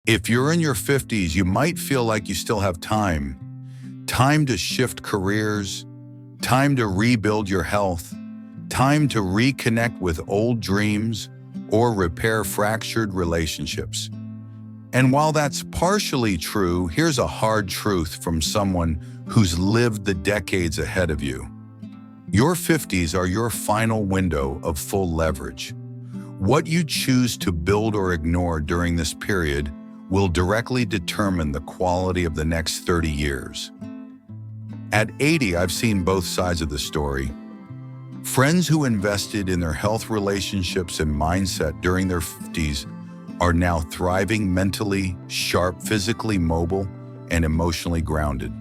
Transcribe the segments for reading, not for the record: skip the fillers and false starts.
If you're in your 50s, you might feel like you still have time. Time to shift careers, time to rebuild your health, time to reconnect with old dreams or repair fractured relationships. And while that's partially true, here's a hard truth from someone who's lived the decades ahead of you. Your 50s are your final window of full leverage. What you choose to build or ignore during this period will directly determine the quality of the next 30 years. At 80, I've seen both sides of the story. Friends who invested in their health, relationships, and mindset during their 50s are now thriving mentally, sharp, physically mobile, and emotionally grounded.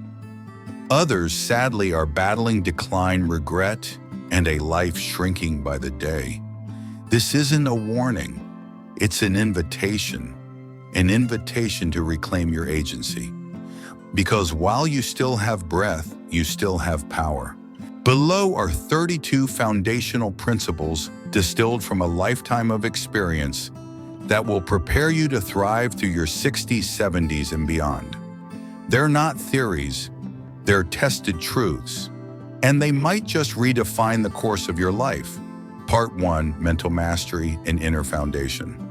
Others, sadly, are battling decline, regret, and a life shrinking by the day. This isn't a warning, it's an invitation to reclaim your agency. Because while you still have breath, you still have power. Below are 32 foundational principles distilled from a lifetime of experience that will prepare you to thrive through your 60s, 70s, and beyond. They're not theories, they're tested truths, and they might just redefine the course of your life. Part 1, Mental Mastery and Inner Foundation.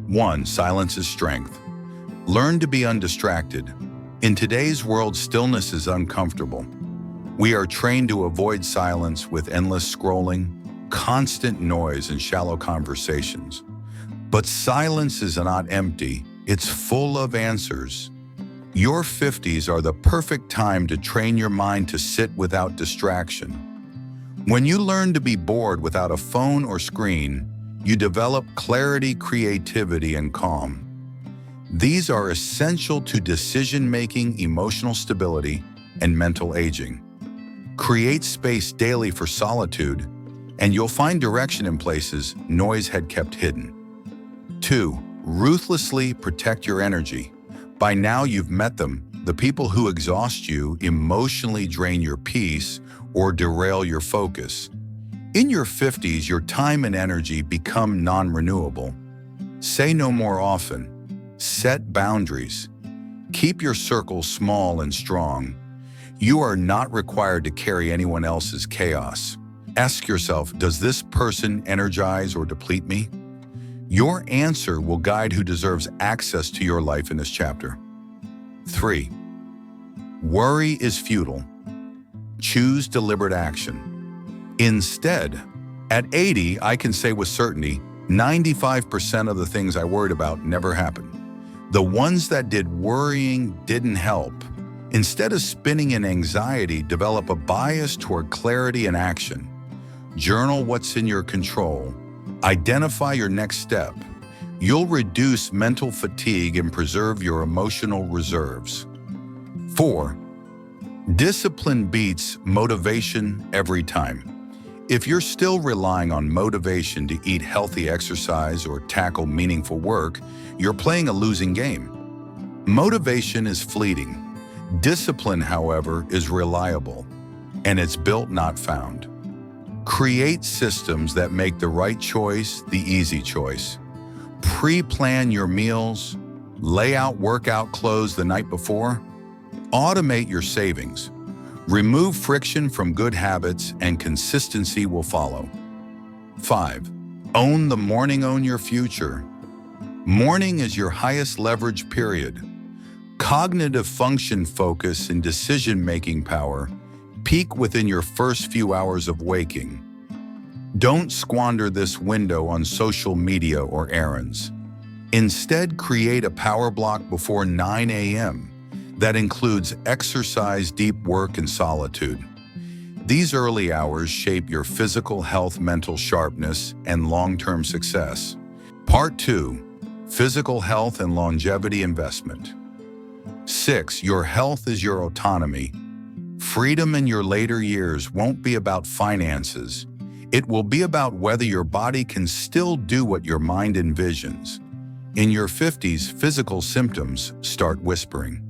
1. Silence is strength. Learn to be undistracted. In today's world, stillness is uncomfortable. We are trained to avoid silence with endless scrolling, constant noise, and shallow conversations. But silence is not empty, it's full of answers. Your 50s are the perfect time to train your mind to sit without distraction. When you learn to be bored without a phone or screen, you develop clarity, creativity, and calm. These are essential to decision-making, emotional stability, and mental aging. Create space daily for solitude, and you'll find direction in places noise had kept hidden. 2. Ruthlessly protect your energy. By now you've met them, the people who exhaust you, emotionally drain your peace, or derail your focus. In your 50s, your time and energy become non-renewable. Say no more often. Set boundaries. Keep your circle small and strong. You are not required to carry anyone else's chaos. Ask yourself, does this person energize or deplete me? Your answer will guide who deserves access to your life in this chapter. 3. Worry is futile. Choose deliberate action. Instead, at 80, I can say with certainty, 95% of the things I worried about never happened. The ones that did, worrying didn't help. Instead of spinning in anxiety, develop a bias toward clarity and action. Journal what's in your control. Identify your next step. You'll reduce mental fatigue and preserve your emotional reserves. 4. Discipline beats motivation every time. If you're still relying on motivation to eat healthy exercise or tackle meaningful work, you're playing a losing game. Motivation is fleeting. Discipline, however, is reliable, and it's built, not found. Create systems that make the right choice the easy choice. Pre-plan your meals, lay out workout clothes the night before, automate your savings. Remove friction from good habits and consistency will follow. 5. Own the morning, own your future. Morning is your highest leverage period. Cognitive function, focus, and decision-making power peak within your first few hours of waking. Don't squander this window on social media or errands. Instead, create a power block before 9 a.m. that includes exercise, deep work, and solitude. These early hours shape your physical health, mental sharpness, and long-term success. Part 2. Physical health and longevity investment. 6. Your health is your autonomy. Freedom in your later years won't be about finances. It will be about whether your body can still do what your mind envisions. In your 50s, physical symptoms start whispering.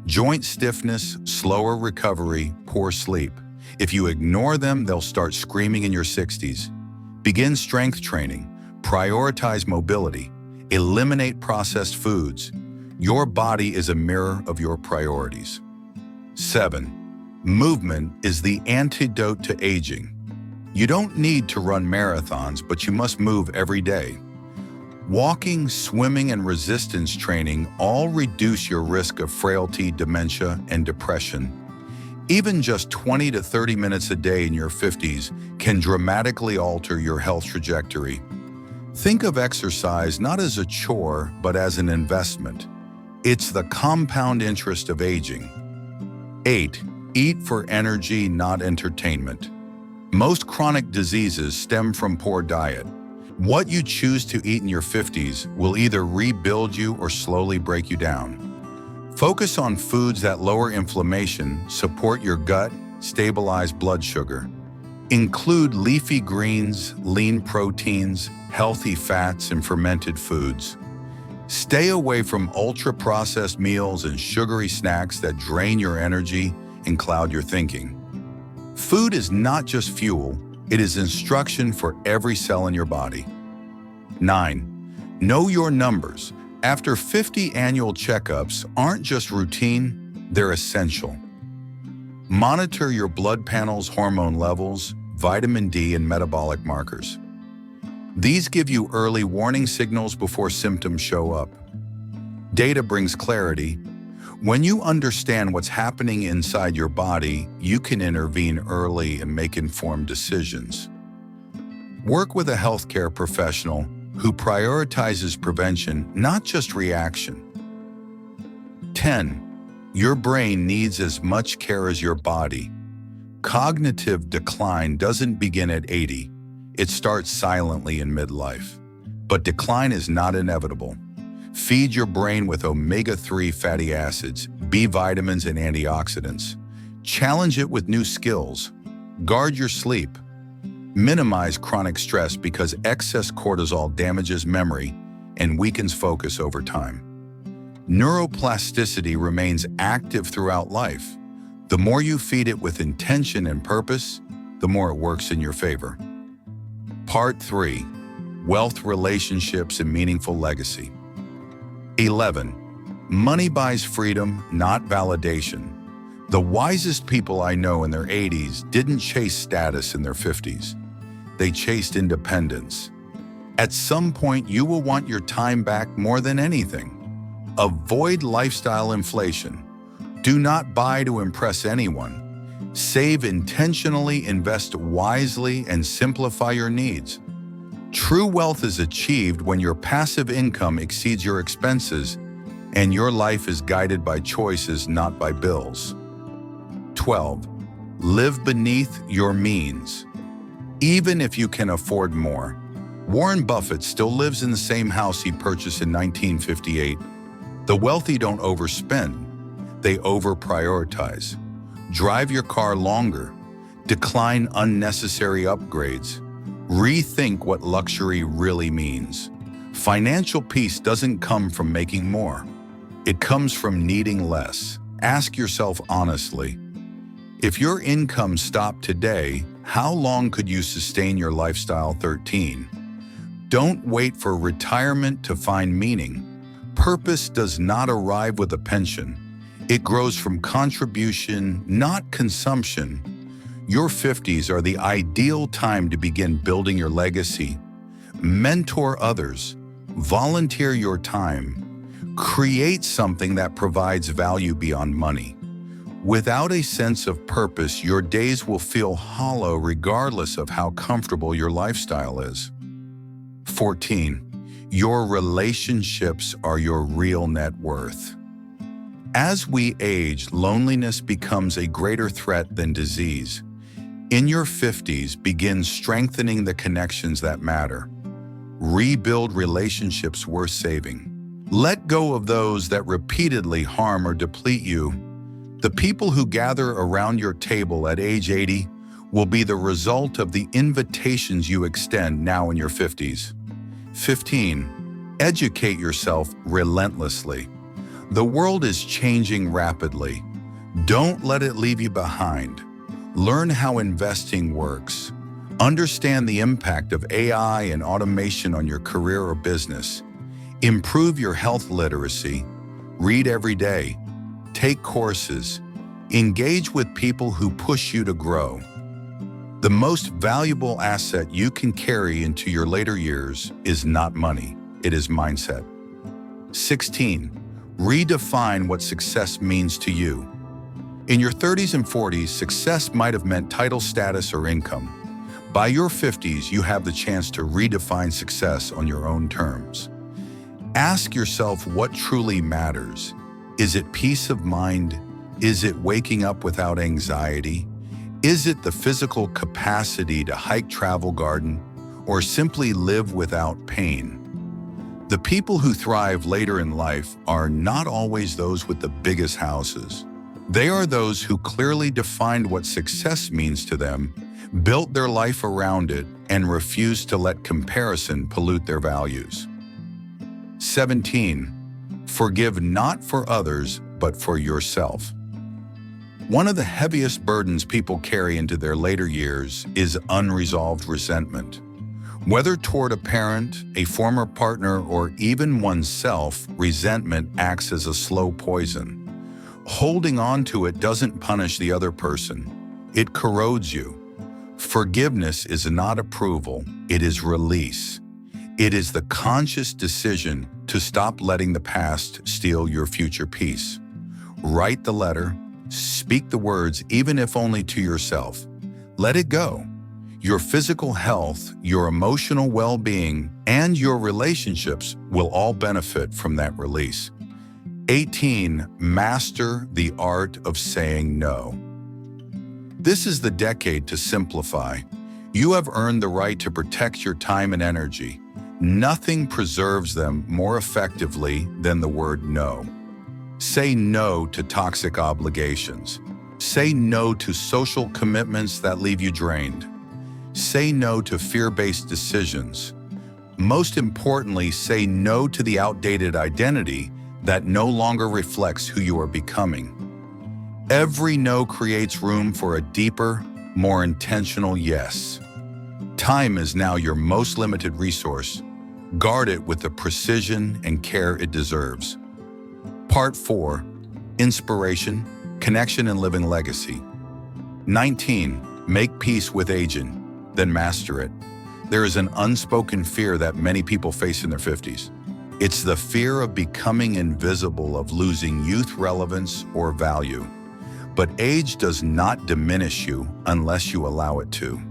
Joint stiffness, slower recovery, poor sleep. If you ignore them, they'll start screaming in your 60s. Begin strength training. Prioritize mobility. Eliminate processed foods. Your body is a mirror of your priorities. 7. Movement is the antidote to aging. You don't need to run marathons, but you must move every day. Walking, swimming, and resistance training all reduce your risk of frailty, dementia, and depression. Even just 20 to 30 minutes a day in your 50s can dramatically alter your health trajectory. Think of exercise not as a chore, but as an investment. It's the compound interest of aging. 8. Eat for energy, not entertainment. Most chronic diseases stem from poor diet. What you choose to eat in your 50s will either rebuild you or slowly break you down. Focus on foods that lower inflammation, support your gut, stabilize blood sugar. Include leafy greens, lean proteins, healthy fats, and fermented foods. Stay away from ultra-processed meals and sugary snacks that drain your energy and cloud your thinking. Food is not just fuel, it is instruction for every cell in your body. 9. Know your numbers. After 50 annual checkups aren't just routine, they're essential. Monitor your blood panels, hormone levels, vitamin D, and metabolic markers. These give you early warning signals before symptoms show up. Data brings clarity. When you understand what's happening inside your body, you can intervene early and make informed decisions. Work with a healthcare professional who prioritizes prevention, not just reaction. 10. Your brain needs as much care as your body. Cognitive decline doesn't begin at 80. It starts silently in midlife. But decline is not inevitable. Feed your brain with omega-3 fatty acids, B vitamins, and antioxidants. Challenge it with new skills. Guard your sleep. Minimize chronic stress because excess cortisol damages memory and weakens focus over time. Neuroplasticity remains active throughout life. The more you feed it with intention and purpose, the more it works in your favor. Part 3. Wealth, relationships, and meaningful legacy. 11. Money buys freedom, not validation. The wisest people I know in their 80s didn't chase status in their 50s. They chased independence. At some point, you will want your time back more than anything. Avoid lifestyle inflation. Do not buy to impress anyone. Save intentionally, invest wisely, and simplify your needs. True wealth is achieved when your passive income exceeds your expenses and your life is guided by choices, not by bills. 12. Live beneath your means. Even if you can afford more. Warren Buffett still lives in the same house he purchased in 1958. The wealthy don't overspend, they over-prioritize. Drive your car longer. Decline unnecessary upgrades. Rethink what luxury really means. Financial peace doesn't come from making more. It comes from needing less. Ask yourself honestly, if your income stopped today, how long could you sustain your lifestyle? 13. Don't wait for retirement to find meaning. Purpose does not arrive with a pension. It grows from contribution, not consumption. Your 50s are the ideal time to begin building your legacy. Mentor others. Volunteer your time. Create something that provides value beyond money. Without a sense of purpose, your days will feel hollow regardless of how comfortable your lifestyle is. 14. Your relationships are your real net worth. As we age, loneliness becomes a greater threat than disease. In your 50s, begin strengthening the connections that matter. Rebuild relationships worth saving. Let go of those that repeatedly harm or deplete you. The people who gather around your table at age 80 will be the result of the invitations you extend now in your 50s. 15. Educate yourself relentlessly. The world is changing rapidly. Don't let it leave you behind. Learn how investing works. Understand the impact of AI and automation on your career or business. Improve your health literacy, read every day, take courses, engage with people who push you to grow. The most valuable asset you can carry into your later years is not money, it is mindset. 16. Redefine what success means to you. In your 30s and 40s, success might have meant title status or income. By your 50s, you have the chance to redefine success on your own terms. Ask yourself what truly matters. Is it peace of mind? Is it waking up without anxiety? Is it the physical capacity to hike travel garden or simply live without pain? The people who thrive later in life are not always those with the biggest houses. They are those who clearly defined what success means to them, built their life around it, and refused to let comparison pollute their values. 17. Forgive not for others, but for yourself. One of the heaviest burdens people carry into their later years is unresolved resentment. Whether toward a parent, a former partner, or even oneself, resentment acts as a slow poison. Holding on to it doesn't punish the other person. It corrodes you. Forgiveness is not approval, it is release. It is the conscious decision to stop letting the past steal your future peace. Write the letter, speak the words, even if only to yourself. Let it go. Your physical health, your emotional well-being, and your relationships will all benefit from that release. 18. Master the art of saying no. This is the decade to simplify. You have earned the right to protect your time and energy. Nothing preserves them more effectively than the word no. Say no to toxic obligations. Say no to social commitments that leave you drained. Say no to fear-based decisions. Most importantly, say no to the outdated identity that no longer reflects who you are becoming. Every no creates room for a deeper, more intentional yes. Time is now your most limited resource. Guard it with the precision and care it deserves. Part 4. Inspiration, Connection, and Living Legacy. 19. Make peace with aging, then master it. There is an unspoken fear that many people face in their 50s. It's the fear of becoming invisible, of losing youth relevance or value. But age does not diminish you unless you allow it to.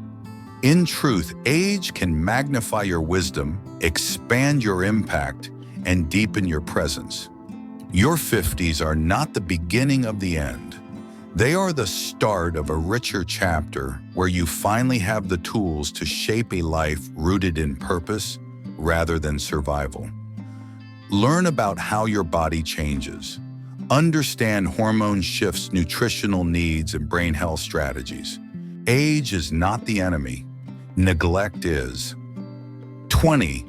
In truth, age can magnify your wisdom, expand your impact, and deepen your presence. Your 50s are not the beginning of the end. They are the start of a richer chapter where you finally have the tools to shape a life rooted in purpose rather than survival. Learn about how your body changes. Understand hormone shifts, nutritional needs, and brain health strategies. Age is not the enemy. Neglect is. 20.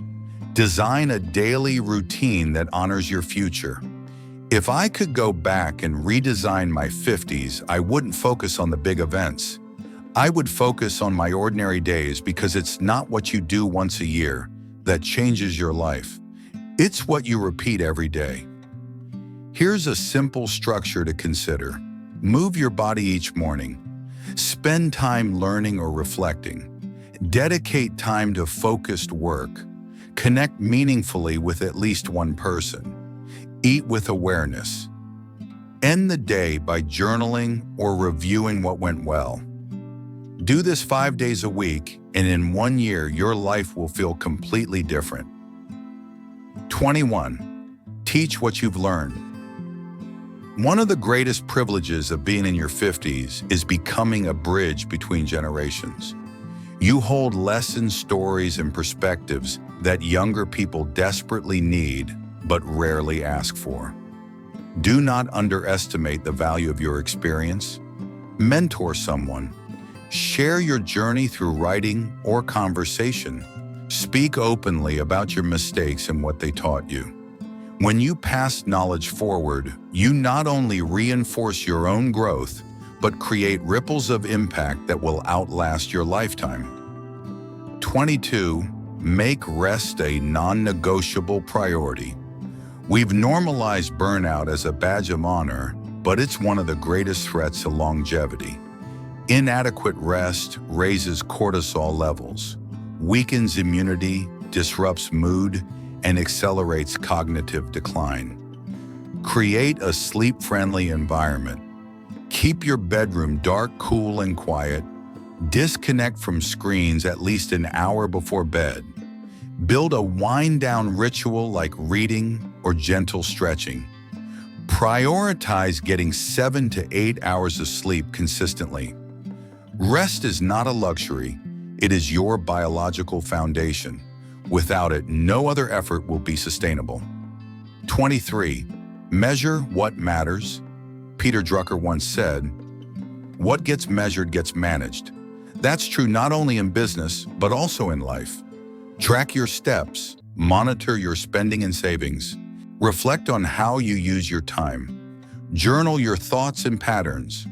Design a daily routine that honors your future. If I could go back and redesign my 50s, I wouldn't focus on the big events. I would focus on my ordinary days, because it's not what you do once a year that changes your life. It's what you repeat every day. Here's a simple structure to consider. Move your body each morning. Spend time learning or reflecting. Dedicate time to focused work. Connect meaningfully with at least one person. Eat with awareness. End the day by journaling or reviewing what went well. Do this 5 days a week, and in 1 year, your life will feel completely different. 21. Teach what you've learned. One of the greatest privileges of being in your 50s is becoming a bridge between generations. You hold lessons, stories, and perspectives that younger people desperately need but rarely ask for. Do not underestimate the value of your experience. Mentor someone. Share your journey through writing or conversation. Speak openly about your mistakes and what they taught you. When you pass knowledge forward, you not only reinforce your own growth, but create ripples of impact that will outlast your lifetime. 22. make rest a non-negotiable priority. We've normalized burnout as a badge of honor, but it's one of the greatest threats to longevity. Inadequate rest raises cortisol levels, weakens immunity, disrupts mood, and accelerates cognitive decline. Create a sleep-friendly environment. Keep your bedroom dark, cool, and quiet. Disconnect from screens at least an hour before bed. Build a wind-down ritual like reading or gentle stretching. Prioritize getting 7 to 8 hours of sleep consistently. Rest is not a luxury, it is your biological foundation. Without it, no other effort will be sustainable. 23. Measure what matters. Peter Drucker once said, "What gets measured gets managed." That's true not only in business, but also in life. Track your steps, monitor your spending and savings, reflect on how you use your time, journal your thoughts and patterns.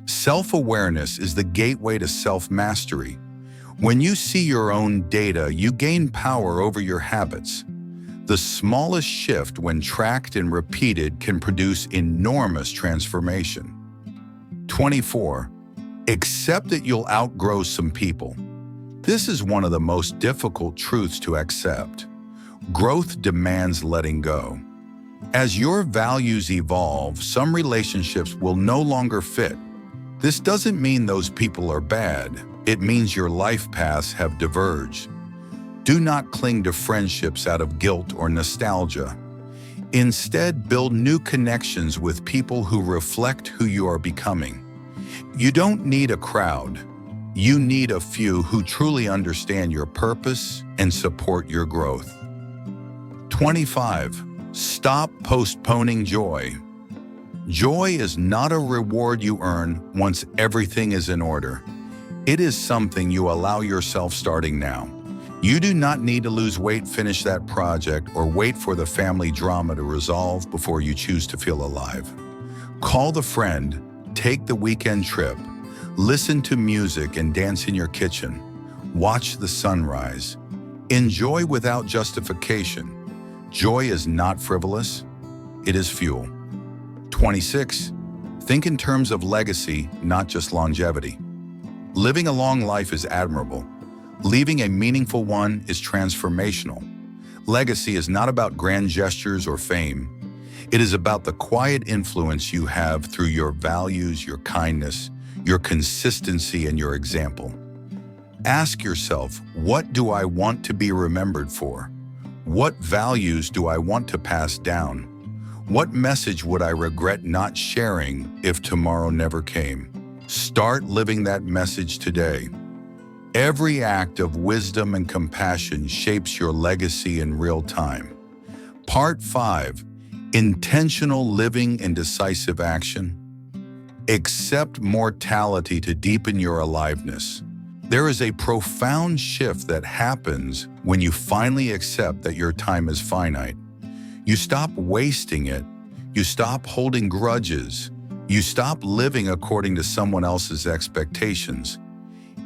Self-awareness is the gateway to self-mastery. When you see your own data, you gain power over your habits. The smallest shift, when tracked and repeated, can produce enormous transformation. 24. Accept that you'll outgrow some people. This is one of the most difficult truths to accept. Growth demands letting go. As your values evolve, some relationships will no longer fit. This doesn't mean those people are bad. It means your life paths have diverged. Do not cling to friendships out of guilt or nostalgia. Instead, build new connections with people who reflect who you are becoming. You don't need a crowd. You need a few who truly understand your purpose and support your growth. 25. Stop postponing joy. Joy is not a reward you earn once everything is in order. It is something you allow yourself starting now. You do not need to lose weight, finish that project, or wait for the family drama to resolve before you choose to feel alive. Call the friend, take the weekend trip, listen to music and dance in your kitchen. Watch the sunrise. Enjoy without justification. Joy is not frivolous, it is fuel. 26. Think in terms of legacy, not just longevity. Living a long life is admirable. Leaving a meaningful one is transformational. Legacy is not about grand gestures or fame. It is about the quiet influence you have through your values, your kindness, your consistency, and your example. Ask yourself, what do I want to be remembered for? What values do I want to pass down? What message would I regret not sharing if tomorrow never came? Start living that message today. Every act of wisdom and compassion shapes your legacy in real time. Part 5. Intentional living and decisive action. Accept mortality to deepen your aliveness. There is a profound shift that happens when you finally accept that your time is finite. You stop wasting it. You stop holding grudges. You stop living according to someone else's expectations.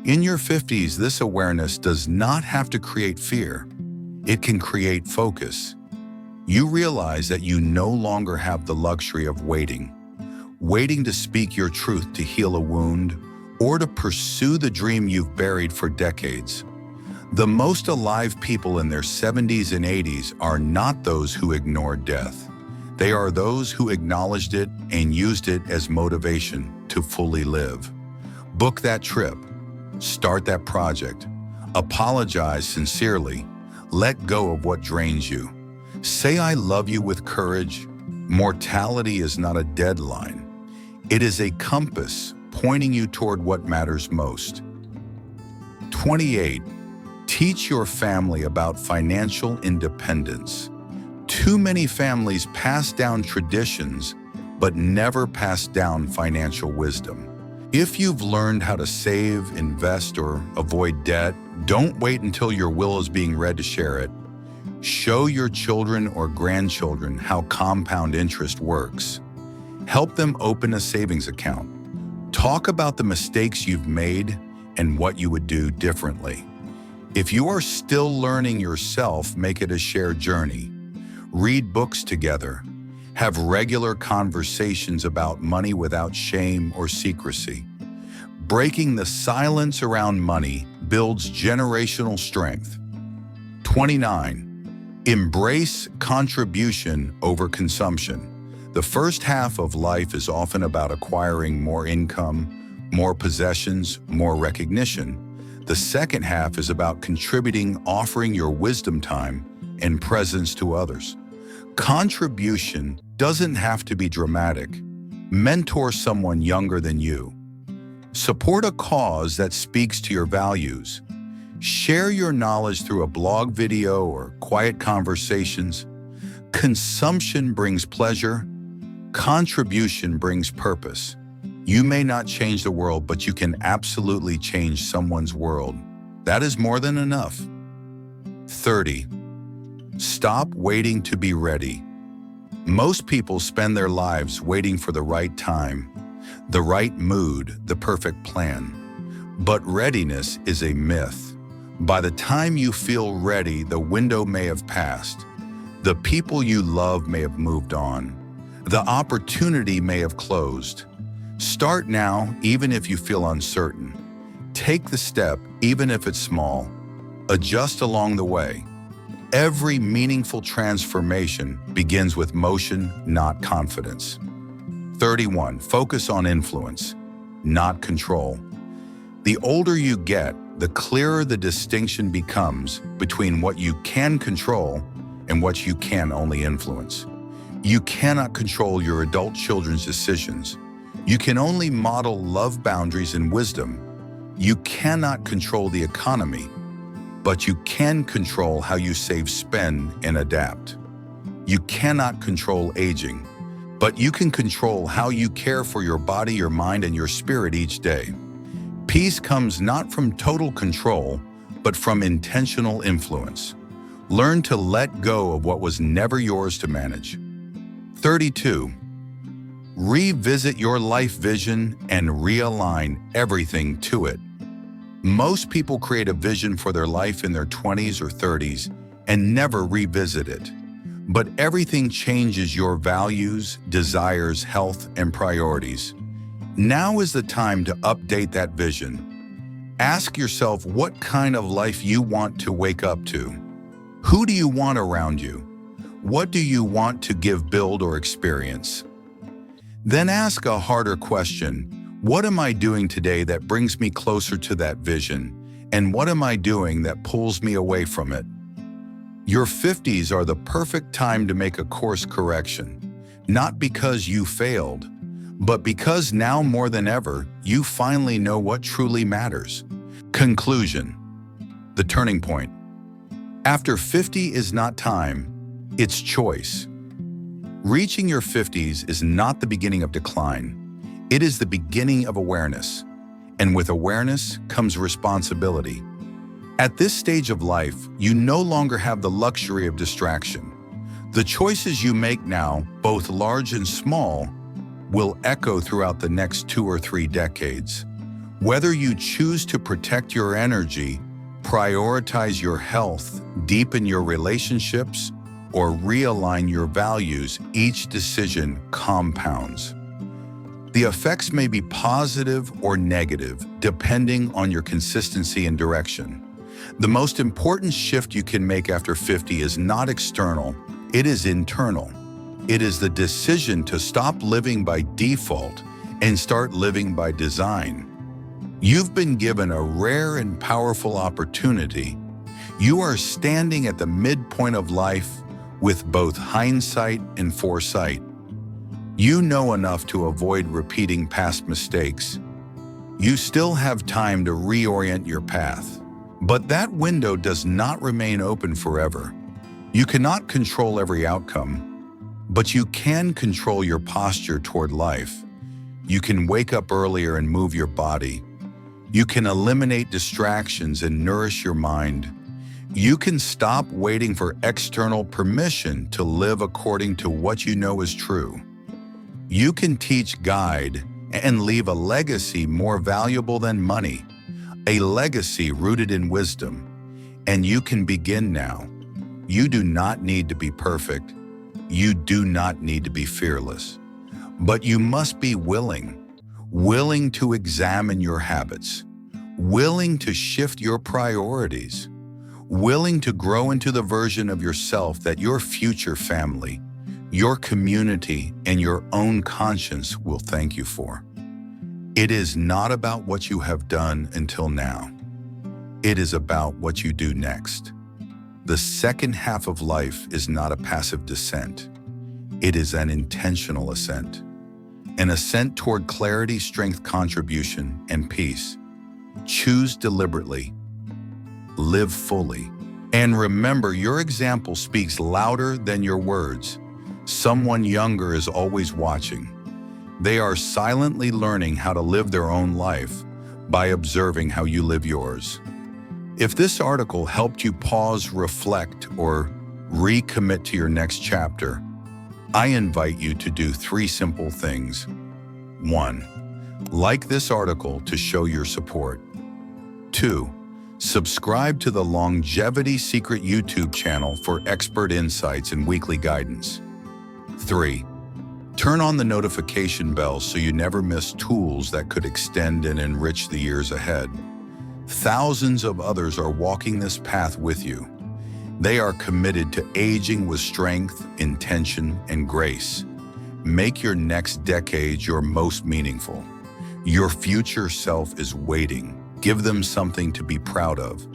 In your 50s, this awareness does not have to create fear. It can create focus. You realize that you no longer have the luxury of waiting to speak your truth, to heal a wound, or to pursue the dream you've buried for decades. The most alive people in their 70s and 80s are not those who ignored death. They are those who acknowledged it and used it as motivation to fully live. Book that trip. Start that project. Apologize sincerely. Let go of what drains you. Say I love you with courage. Mortality is not a deadline. It is a compass pointing you toward what matters most. 28. Teach your family about financial independence. Too many families pass down traditions, but never pass down financial wisdom. If you've learned how to save, invest, or avoid debt, don't wait until your will is being read to share it. Show your children or grandchildren how compound interest works. Help them open a savings account. Talk about the mistakes you've made and what you would do differently. If you are still learning yourself, make it a shared journey. Read books together. Have regular conversations about money without shame or secrecy. Breaking the silence around money builds generational strength. 29. Embrace contribution over consumption. The first half of life is often about acquiring more income, more possessions, more recognition. The second half is about contributing, offering your wisdom, time, and presence to others. Contribution doesn't have to be dramatic. Mentor someone younger than you. Support a cause that speaks to your values. Share your knowledge through a blog video or quiet conversations. Consumption brings pleasure. Contribution brings purpose. You may not change the world, but you can absolutely change someone's world. That is more than enough. 30. Stop waiting to be ready. Most people spend their lives waiting for the right time, the right mood, the perfect plan. But readiness is a myth. By the time you feel ready, the window may have passed. The people you love may have moved on. The opportunity may have closed. Start now, even if you feel uncertain. Take the step, even if it's small. Adjust along the way. Every meaningful transformation begins with motion, not confidence. 31. Focus on influence, not control. The older you get, the clearer the distinction becomes between what you can control and what you can only influence. You cannot control your adult children's decisions. You can only model love, boundaries, and wisdom. You cannot control the economy, but you can control how you save, spend, and adapt. You cannot control aging, but you can control how you care for your body, your mind, and your spirit each day. Peace comes not from total control, but from intentional influence. Learn to let go of what was never yours to manage. 32. Revisit your life vision and realign everything to it. Most people create a vision for their life in their 20s or 30s and never revisit it. But everything changes: your values, desires, health, and priorities. Now is the time to update that vision. Ask yourself what kind of life you want to wake up to. Who do you want around you? What do you want to give, build, or experience? Then ask a harder question. What am I doing today that brings me closer to that vision? And what am I doing that pulls me away from it? Your 50s are the perfect time to make a course correction, not because you failed, but because now more than ever, you finally know what truly matters. Conclusion. The turning point. After 50 is not time, it's choice. Reaching your 50s is not the beginning of decline. It is the beginning of awareness. And with awareness comes responsibility. At this stage of life, you no longer have the luxury of distraction. The choices you make now, both large and small, will echo throughout the next 2 or 3 decades. Whether you choose to protect your energy, prioritize your health, deepen your relationships, or realign your values, each decision compounds. The effects may be positive or negative, depending on your consistency and direction. The most important shift you can make after 50 is not external, it is internal. It is the decision to stop living by default and start living by design. You've been given a rare and powerful opportunity. You are standing at the midpoint of life with both hindsight and foresight. You know enough to avoid repeating past mistakes. You still have time to reorient your path. But that window does not remain open forever. You cannot control every outcome, but you can control your posture toward life. You can wake up earlier and move your body. You can eliminate distractions and nourish your mind. You can stop waiting for external permission to live according to what you know is true. You can teach, guide, and leave a legacy more valuable than money, a legacy rooted in wisdom. And you can begin now. You do not need to be perfect. You do not need to be fearless. But you must be willing to examine your habits, willing to shift your priorities, willing to grow into the version of yourself that your future family, your community, and your own conscience will thank you for. It is not about what you have done until now. It is about what you do next. The second half of life is not a passive descent. It is an intentional ascent. An ascent toward clarity, strength, contribution, and peace. Choose deliberately. Live fully. And remember, your example speaks louder than your words. Someone younger is always watching. They are silently learning how to live their own life by observing how you live yours. If this article helped you pause, reflect, or recommit to your next chapter, I invite you to do 3 simple things. 1. Like this article to show your support. 2. Subscribe to the Longevity Secret YouTube channel for expert insights and weekly guidance. 3. Turn on the notification bell so you never miss tools that could extend and enrich the years ahead. Thousands of others are walking this path with you. They are committed to aging with strength, intention, and grace. Make your next decade your most meaningful. Your future self is waiting. Give them something to be proud of.